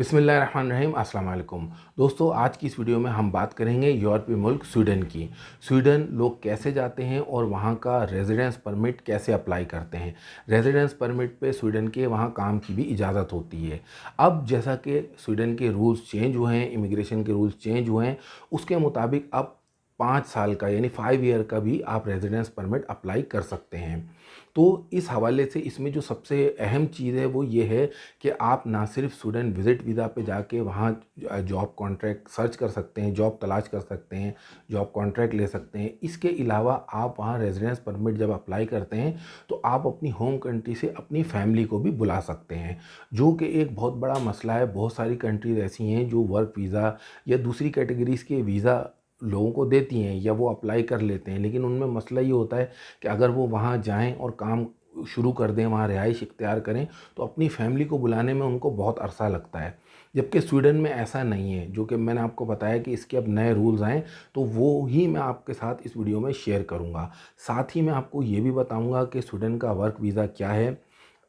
बिस्मिल्लाहिर्रहमानिर्रहीम अस्सलाम वालेकुम। दोस्तों, आज की इस वीडियो में हम बात करेंगे यूरोपीय मुल्क स्वीडन की। स्वीडन लोग कैसे जाते हैं और वहाँ का रेजिडेंस परमिट कैसे अप्लाई करते हैं। रेजिडेंस परमिट पे स्वीडन के वहाँ काम की भी इजाज़त होती है। अब जैसा कि स्वीडन के रूल्स चेंज हुए हैं, इमिग्रेशन के रूल्स चेंज हुए हैं, उसके मुताबिक अब 5 साल का यानी 5 ईयर का भी आप रेजिडेंस परमिट अप्लाई कर सकते हैं। तो इस हवाले से इसमें जो सबसे अहम चीज़ है वो ये है कि आप ना सिर्फ स्टूडेंट विज़िट वीज़ा पे जाके वहाँ जॉब कॉन्ट्रैक्ट सर्च कर सकते हैं, जॉब तलाश कर सकते हैं, जॉब कॉन्ट्रैक्ट ले सकते हैं। इसके अलावा आप वहाँ रेजिडेंस परमिट जब अप्लाई करते हैं तो आप अपनी होम कंट्री से अपनी फैमिली को भी बुला सकते हैं, जो कि एक बहुत बड़ा मसला है। बहुत सारी कंट्रीज़ ऐसी हैं जो वर्क वीज़ा या दूसरी कैटेगरीज़ के वीज़ा लोगों को देती हैं या वो अप्लाई कर लेते हैं, लेकिन उनमें मसला ये होता है कि अगर वो वहाँ जाएँ और काम शुरू कर दें, वहाँ रिहाइश इख्तियार करें, तो अपनी फैमिली को बुलाने में उनको बहुत अरसा लगता है। जबकि स्वीडन में ऐसा नहीं है, जो कि मैंने आपको बताया कि इसके अब नए रूल्स आएँ, तो वो ही मैं आपके साथ इस वीडियो में शेयर करूँगा। साथ ही मैं आपको ये भी बताऊँगा कि स्वीडन का वर्क वीज़ा क्या है,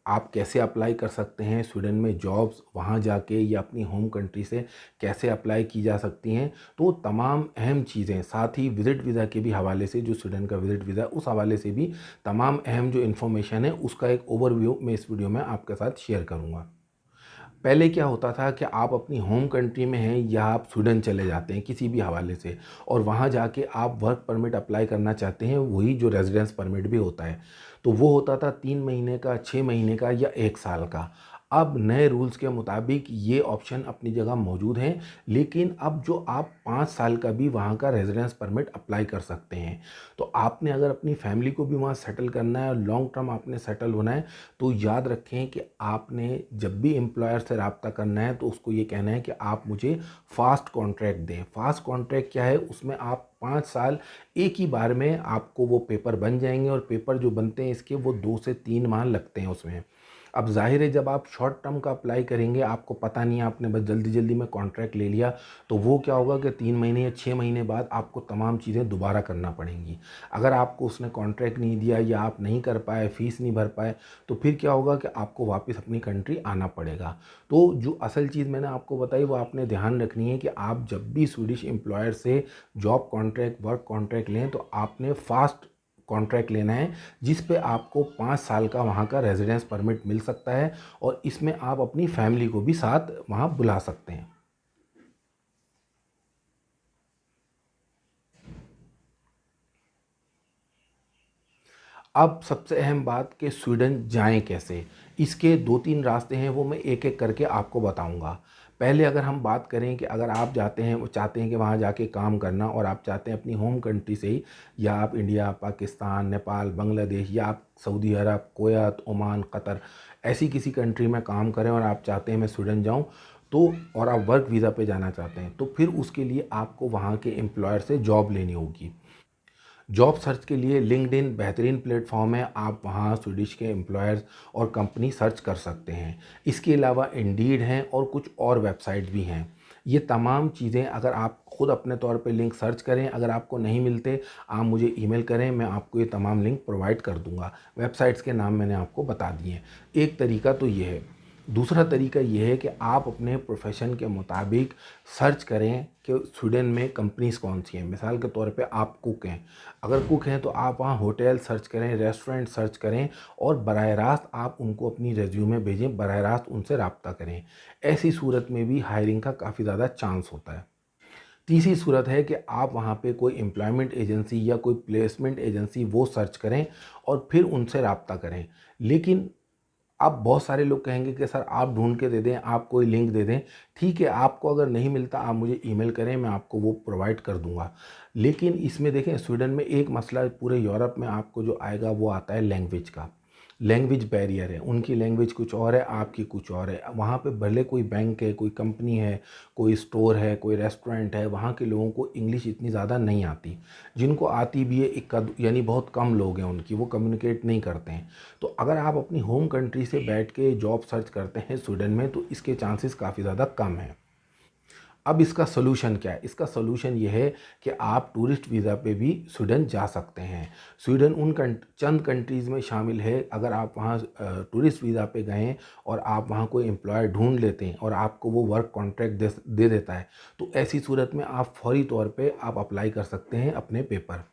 आप कैसे अप्लाई कर सकते हैं, स्वीडन में जॉब्स वहाँ जाके या अपनी होम कंट्री से कैसे अप्लाई की जा सकती हैं। तो तमाम अहम चीज़ें, साथ ही विज़िट वीज़ा के भी हवाले से, जो स्वीडन का विज़िट वीज़ा उस हवाले से भी तमाम अहम जो इन्फॉर्मेशन है उसका एक ओवरव्यू मैं इस वीडियो में आपके साथ शेयर करूँगा। पहले क्या होता था कि आप अपनी होम कंट्री में हैं या आप स्वीडन चले जाते हैं किसी भी हवाले से, और वहाँ जाके आप वर्क परमिट अप्लाई करना चाहते हैं, वही जो रेजिडेंस परमिट भी होता है, तो वो होता था 3 महीने का, 6 महीने का या 1 साल का। अब नए रूल्स के मुताबिक ये ऑप्शन अपनी जगह मौजूद हैं, लेकिन अब जो आप 5 साल का भी वहाँ का रेजिडेंस परमिट अप्लाई कर सकते हैं। तो आपने अगर अपनी फैमिली को भी वहाँ सेटल करना है और लॉन्ग टर्म आपने सेटल होना है, तो याद रखें कि आपने जब भी एम्प्लॉयर से रब्ता करना है तो उसको ये कहना है कि आप मुझे फ़ास्ट कॉन्ट्रैक्ट दें। फ़ास्ट कॉन्ट्रैक्ट क्या है? उसमें आप 5 साल एक ही बार में आपको वो पेपर बन जाएँगे, और पेपर जो बनते हैं इसके वो 2 से 3 माह लगते हैं उसमें। अब ज़ाहिर है जब आप शॉर्ट टर्म का अप्लाई करेंगे, आपको पता नहीं है, आपने बस जल्दी-जल्दी में कॉन्ट्रैक्ट ले लिया, तो वो क्या होगा कि 3 महीने या 6 महीने बाद आपको तमाम चीज़ें दोबारा करना पड़ेंगी। अगर आपको उसने कॉन्ट्रैक्ट नहीं दिया या आप नहीं कर पाए, फ़ीस नहीं भर पाए, तो फिर क्या होगा कि आपको वापस अपनी कंट्री आना पड़ेगा। तो जो असल चीज़ मैंने आपको बताई वो आपने ध्यान रखनी है कि आप जब भी स्वीडिश एम्प्लॉयर से जॉब कॉन्ट्रैक्ट, वर्क कॉन्ट्रैक्ट लें, तो आपने फ़ास्ट कॉन्ट्रैक्ट लेना है, जिस पे आपको 5 साल का वहाँ का रेजिडेंस परमिट मिल सकता है, और इसमें आप अपनी फैमिली को भी साथ वहाँ बुला सकते हैं। अब सबसे अहम बात कि स्वीडन जाएँ कैसे? इसके 2-3 रास्ते हैं, वो मैं एक-एक करके आपको बताऊँगा। पहले अगर हम बात करें कि अगर आप जाते हैं, वो चाहते हैं कि वहाँ जाके काम करना, और आप चाहते हैं अपनी होम कंट्री से ही, या आप इंडिया, पाकिस्तान, नेपाल, बांग्लादेश, या आप सऊदी अरब, कुवैत, ओमान, कतर, ऐसी किसी कंट्री में काम करें, और आप चाहते हैं मैं स्वीडन जाऊँ, तो और आप वर्क वीज़ा पे जाना चाहते हैं, तो फिर उसके लिए आपको वहाँ के एम्प्लॉयर से जॉब लेनी होगी। जॉब सर्च के लिए लिंक्डइन बेहतरीन प्लेटफॉर्म है, आप वहाँ स्वीडिश के एम्प्लॉयर्स और कंपनी सर्च कर सकते हैं। इसके अलावा इंडीड हैं और कुछ और वेबसाइट भी हैं। ये तमाम चीज़ें अगर आप खुद अपने तौर पे लिंक सर्च करें, अगर आपको नहीं मिलते, आप मुझे ईमेल करें, मैं आपको ये तमाम लिंक प्रोवाइड कर दूँगा। वेबसाइट्स के नाम मैंने आपको बता दिए हैं। एक तरीका तो ये है। दूसरा तरीका ये है कि आप अपने प्रोफेशन के मुताबिक सर्च करें कि स्वीडन में कंपनीज़ कौन सी हैं। मिसाल के तौर पे आप कुक हैं, अगर कुक हैं तो आप वहाँ होटल सर्च करें, रेस्टोरेंट सर्च करें, और बराह रास्त आप उनको अपनी रिज्यूमे भेजें, बराह रास्त उनसे रब्ता करें। ऐसी सूरत में भी हायरिंग का काफ़ी ज़्यादा चांस होता है। तीसरी सूरत है कि आप वहाँ पे कोई एम्प्लॉयमेंट एजेंसी या कोई प्लेसमेंट एजेंसी वो सर्च करें और फिर उनसे रब्ता करें। लेकिन अब बहुत सारे लोग कहेंगे कि सर आप ढूँढ के दे दें, आप कोई लिंक दे दें। ठीक है, आपको अगर नहीं मिलता आप मुझे ईमेल करें, मैं आपको वो प्रोवाइड कर दूँगा। लेकिन इसमें देखें, स्वीडन में एक मसला पूरे यूरोप में आपको जो आएगा वो आता है लैंग्वेज का। लैंग्वेज बैरियर है, उनकी लैंग्वेज कुछ और है, आपकी कुछ और है। वहाँ पे भले कोई बैंक है, कोई कंपनी है, कोई स्टोर है, कोई रेस्टोरेंट है, वहाँ के लोगों को इंग्लिश इतनी ज़्यादा नहीं आती। जिनको आती भी है इक्का यानी बहुत कम लोग हैं उनकी, वो कम्युनिकेट नहीं करते हैं। तो अगर आप अपनी होम कंट्री से बैठ के जॉब सर्च करते हैं स्वीडन में, तो इसके चांसेस काफ़ी ज़्यादा कम हैं। अब इसका सोल्यूशन क्या है? इसका सोल्यूशन ये है कि आप टूरिस्ट वीज़ा पे भी स्वीडन जा सकते हैं। स्वीडन उन चंद कंट्रीज़ में शामिल है, अगर आप वहाँ टूरिस्ट वीज़ा पे गए और आप वहाँ कोई एम्प्लॉयर ढूंढ लेते हैं और आपको वो वर्क कॉन्ट्रैक्ट दे देता है, तो ऐसी सूरत में आप फौरी तौर पे आप अप्लाई कर सकते हैं अपने पेपर।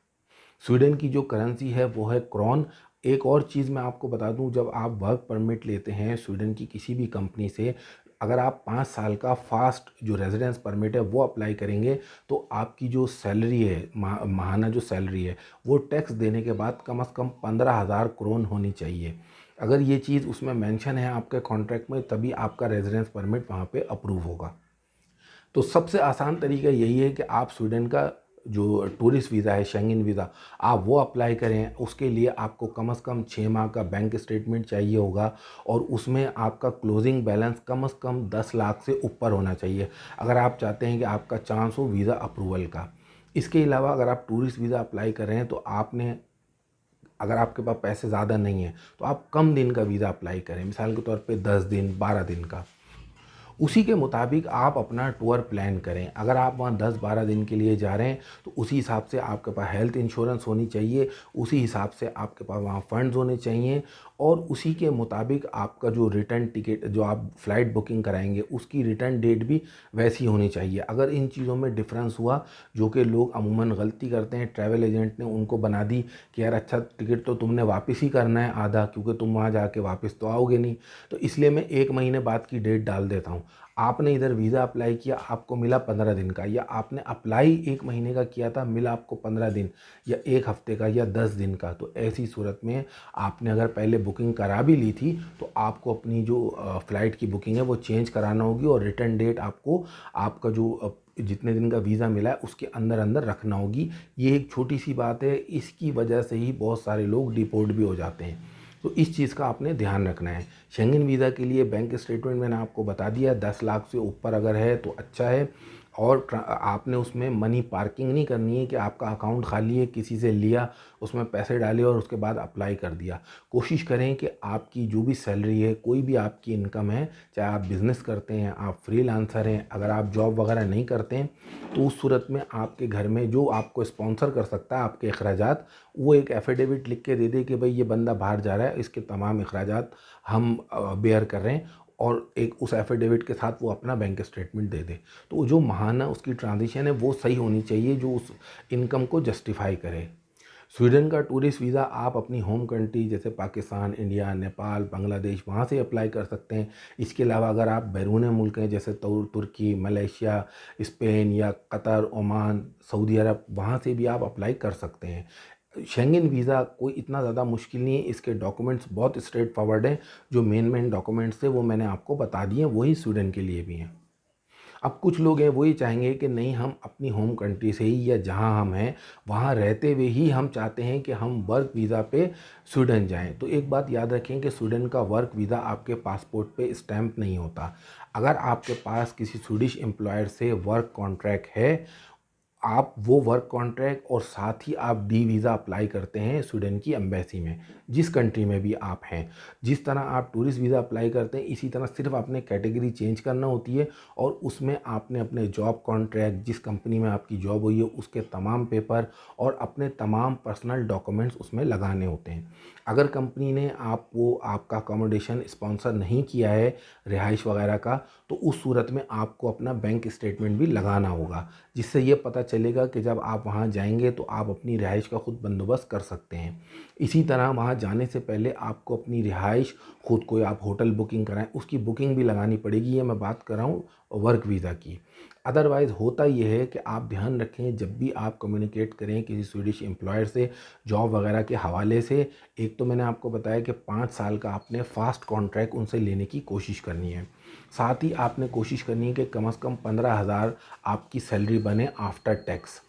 स्वीडन की जो करेंसी है वो है क्रॉन। एक और चीज़ मैं आपको बता दूं, जब आप वर्क परमिट लेते हैं स्वीडन की किसी भी कंपनी से, अगर आप 5 साल का फास्ट जो रेजिडेंस परमिट है वो अप्लाई करेंगे, तो आपकी जो सैलरी है, माहाना जो सैलरी है, वो टैक्स देने के बाद कम से कम 15,000 क्रोन होनी चाहिए। अगर ये चीज़ उसमें मेंशन है आपके कॉन्ट्रैक्ट में, तभी आपका रेजिडेंस परमिट वहाँ पे अप्रूव होगा। तो सबसे आसान तरीका यही है कि आप स्वीडन का जो टूरिस्ट वीज़ा है, शेंगन वीज़ा, आप वो अप्लाई करें। उसके लिए आपको कम से कम 6 माह का बैंक स्टेटमेंट चाहिए होगा और उसमें आपका क्लोजिंग बैलेंस कम से कम 10 लाख से ऊपर होना चाहिए, अगर आप चाहते हैं कि आपका चांस हो वीज़ा अप्रूवल का। इसके अलावा अगर आप टूरिस्ट वीज़ा अप्लाई कर रहे हैं, तो आपने, अगर आपके पास पैसे ज़्यादा नहीं हैं, तो आप कम दिन का वीज़ा अप्लाई करें, मिसाल के तौर पे 10 दिन 12 दिन का। उसी के मुताबिक आप अपना टूर प्लान करें। अगर आप वहाँ 10-12 दिन के लिए जा रहे हैं, तो उसी हिसाब से आपके पास हेल्थ इंश्योरेंस होनी चाहिए, उसी हिसाब से आपके पास वहाँ फंड्स होने चाहिए, और उसी के मुताबिक आपका जो रिटर्न टिकट, जो आप फ़्लाइट बुकिंग कराएंगे, उसकी रिटर्न डेट भी वैसी होनी चाहिए। अगर इन चीज़ों में डिफरेंस हुआ, जो कि लोग अमूमन गलती करते हैं, ट्रैवल एजेंट ने उनको बना दी कि यार अच्छा टिकट तो तुमने वापस ही करना है आधा, क्योंकि तुम वहाँ जाके वापस तो आओगे नहीं, तो इसलिए मैं 1 महीने बाद की डेट डाल देता हूँ। आपने इधर वीज़ा अप्लाई किया, आपको मिला 15 दिन का, या आपने अप्लाई 1 महीने का किया था, मिला आपको 15 दिन या 1 हफ्ते का या 10 दिन का, तो ऐसी सूरत में आपने अगर पहले बुकिंग करा भी ली थी, तो आपको अपनी जो फ़्लाइट की बुकिंग है वो चेंज कराना होगी, और रिटर्न डेट आपको आपका जो जितने दिन का वीज़ा मिला है उसके अंदर अंदर रखना होगी। ये एक छोटी सी बात है, इसकी वजह से ही बहुत सारे लोग डिपोर्ट भी हो जाते हैं, तो इस चीज़ का आपने ध्यान रखना है। शेंगन वीज़ा के लिए बैंक स्टेटमेंट मैंने आपको बता दिया, 10 लाख से ऊपर अगर है तो अच्छा है, और आपने उसमें मनी पार्किंग नहीं करनी है कि आपका अकाउंट खाली है, किसी से लिया, उसमें पैसे डाले और उसके बाद अप्लाई कर दिया। कोशिश करें कि आपकी जो भी सैलरी है, कोई भी आपकी इनकम है, चाहे आप बिज़नेस करते हैं, आप फ्रीलांसर हैं, अगर आप जॉब वगैरह नहीं करते हैं, तो उस सूरत में आपके घर में जो आपको स्पॉन्सर कर सकता है आपके अखराजात, वो एक एफिडेविट लिख के दे दे कि भाई ये बंदा बाहर जा रहा है, इसके तमाम अखराजात हम बेयर कर रहे हैं, और एक उस एफिडेविट के साथ वो अपना बैंक स्टेटमेंट दे दे। तो जो माहाना उसकी ट्रांजिशन है वो सही होनी चाहिए, जो उस इनकम को जस्टिफाई करे। स्वीडन का टूरिस्ट वीज़ा आप अपनी होम कंट्री जैसे पाकिस्तान, इंडिया, नेपाल, बांग्लादेश, वहाँ से अप्लाई कर सकते हैं। इसके अलावा अगर आप बैरून मुल्क हैं जैसे तुर्की, मलेशिया, स्पेन या कतर, ओमान, सऊदी अरब, वहाँ से भी आप अप्लाई कर सकते हैं। शेंगन वीज़ा कोई इतना ज़्यादा मुश्किल नहीं है, इसके डॉक्यूमेंट्स बहुत स्ट्रेट फॉरवर्ड हैं। जो मेन डॉक्यूमेंट्स थे वो मैंने आपको बता दिए, वही स्वीडन के लिए भी हैं। अब कुछ लोग हैं वही चाहेंगे कि नहीं, हम अपनी होम कंट्री से ही या जहां हम हैं वहां रहते हुए ही हम चाहते हैं कि हम वर्क वीज़ा पे स्वीडन जाएं। तो एक बात याद रखें कि स्वीडन का वर्क वीज़ा आपके पासपोर्ट पे स्टैंप नहीं होता। अगर आपके पास किसी स्वीडिश एम्प्लॉयर से वर्क कॉन्ट्रैक्ट है, आप वो वर्क कॉन्ट्रैक्ट और साथ ही आप डी वीज़ा अप्लाई करते हैं स्वीडन की एम्बेसी में, जिस कंट्री में भी आप हैं। जिस तरह आप टूरिस्ट वीज़ा अप्लाई करते हैं, इसी तरह सिर्फ आपने कैटेगरी चेंज करना होती है, और उसमें आपने अपने जॉब कॉन्ट्रैक्ट, जिस कंपनी में आपकी जॉब हुई है उसके तमाम पेपर और अपने तमाम पर्सनल डॉक्यूमेंट्स उसमें लगाने होते हैं। अगर कंपनी ने आपका अकोमोडेशन स्पॉन्सर नहीं किया है, रिहाइश वगैरह का, तो उस सूरत में आपको अपना बैंक स्टेटमेंट भी लगाना होगा, जिससे ये पता चलेगा कि जब आप वहाँ जाएंगे तो आप अपनी रिहाइश का खुद बंदोबस्त कर सकते हैं। इसी तरह वहाँ जाने से पहले आपको अपनी रिहाइश, खुद कोई आप होटल बुकिंग कराएं, उसकी बुकिंग भी लगानी पड़ेगी। ये मैं बात कर रहा हूँ वर्क वीज़ा की। अदरवाइज़ होता ये है कि आप ध्यान रखें, जब भी आप कम्युनिकेट करें किसी स्वीडिश एम्प्लॉयर से जॉब वगैरह के हवाले से, एक तो मैंने आपको बताया कि 5 साल का आपने फ़ास्ट कॉन्ट्रैक्ट उनसे लेने की कोशिश करनी है। साथ ही आपने कोशिश करनी है कि कम से कम 15,000 आपकी सैलरी बने आफ्टर टैक्स।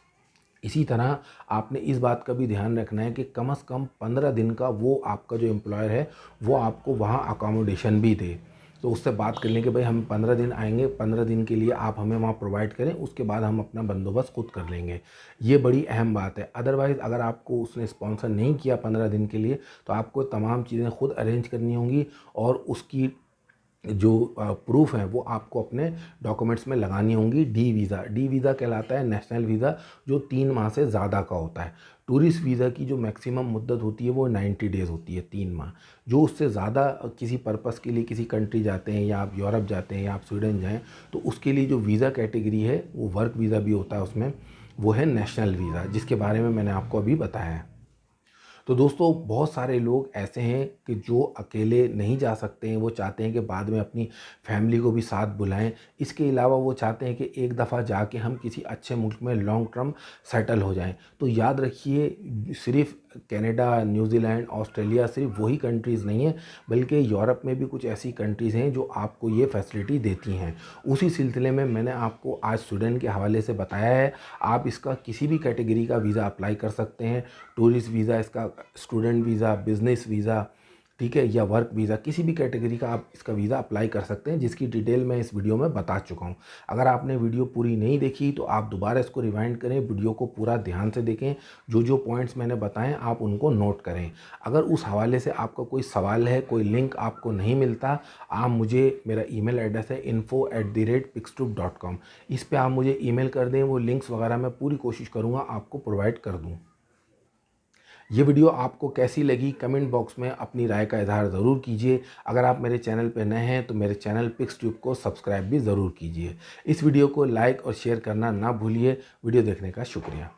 इसी तरह आपने इस बात का भी ध्यान रखना है कि कम से कम 15 दिन का वो आपका जो एम्प्लॉयर है वो आपको वहाँ अकोमोडेशन भी दे। तो उससे बात कर लें कि भाई हम 15 दिन आएंगे, 15 दिन के लिए आप हमें वहाँ प्रोवाइड करें, उसके बाद हम अपना बंदोबस्त खुद कर लेंगे। ये बड़ी अहम बात है। अदरवाइज़ अगर आपको उसने स्पॉन्सर नहीं किया 15 दिन के लिए, तो आपको तमाम चीज़ें खुद अरेंज करनी होंगी, और उसकी जो प्रूफ हैं वो आपको अपने डॉक्यूमेंट्स में लगानी होंगी। डी वीज़ा कहलाता है नेशनल वीज़ा, जो 3 माह से ज़्यादा का होता है। टूरिस्ट वीज़ा की जो मैक्सिमम मुद्दत होती है वो 90 डेज़ होती है, 3 माह। जो उससे ज़्यादा किसी पर्पस के लिए किसी कंट्री जाते हैं, या आप यूरोप जाते हैं, या आप स्वीडन जाएँ, तो उसके लिए जो वीज़ा कैटेगरी है वो वर्क वीज़ा भी होता है उसमें, वो है नेशनल वीज़ा, जिसके बारे में मैंने आपको अभी बताया है। तो दोस्तों बहुत सारे लोग ऐसे हैं कि जो अकेले नहीं जा सकते हैं, वो चाहते हैं कि बाद में अपनी फैमिली को भी साथ बुलाएं। इसके अलावा वो चाहते हैं कि एक दफ़ा जाके हम किसी अच्छे मुल्क में लॉन्ग टर्म सेटल हो जाएं। तो याद रखिए, सिर्फ कनाडा, न्यूजीलैंड, ऑस्ट्रेलिया सिर्फ वही कंट्रीज़ नहीं है, बल्कि यूरोप में भी कुछ ऐसी कंट्रीज़ हैं जो आपको ये फैसिलिटी देती हैं। उसी सिलसिले में मैंने आपको आज स्वीडन के हवाले से बताया है। आप इसका किसी भी कैटेगरी का वीज़ा अप्लाई कर सकते हैं। टूरिस्ट वीज़ा, इसका स्टूडेंट वीज़ा, बिज़नेस वीज़ा, ठीक है, या वर्क वीज़ा, किसी भी कैटेगरी का आप इसका वीज़ा अप्लाई कर सकते हैं, जिसकी डिटेल मैं इस वीडियो में बता चुका हूं। अगर आपने वीडियो पूरी नहीं देखी तो आप दोबारा इसको रिवाइंड करें, वीडियो को पूरा ध्यान से देखें, जो जो पॉइंट्स मैंने बताएं आप उनको नोट करें। अगर उस हवाले से आपका कोई सवाल है, कोई लिंक आपको नहीं मिलता, आप मुझे, मेरा ईमेल एड्रेस है info@pixtube.com, इस पर आप मुझे ईमेल कर दें। वो लिंक्स वगैरह मैं पूरी कोशिश करूँगा आपको प्रोवाइड कर दूँ। ये वीडियो आपको कैसी लगी कमेंट बॉक्स में अपनी राय का इजहार ज़रूर कीजिए। अगर आप मेरे चैनल पर नए हैं तो मेरे चैनल पिक्सट्यूब को सब्सक्राइब भी ज़रूर कीजिए। इस वीडियो को लाइक और शेयर करना ना भूलिए। वीडियो देखने का शुक्रिया।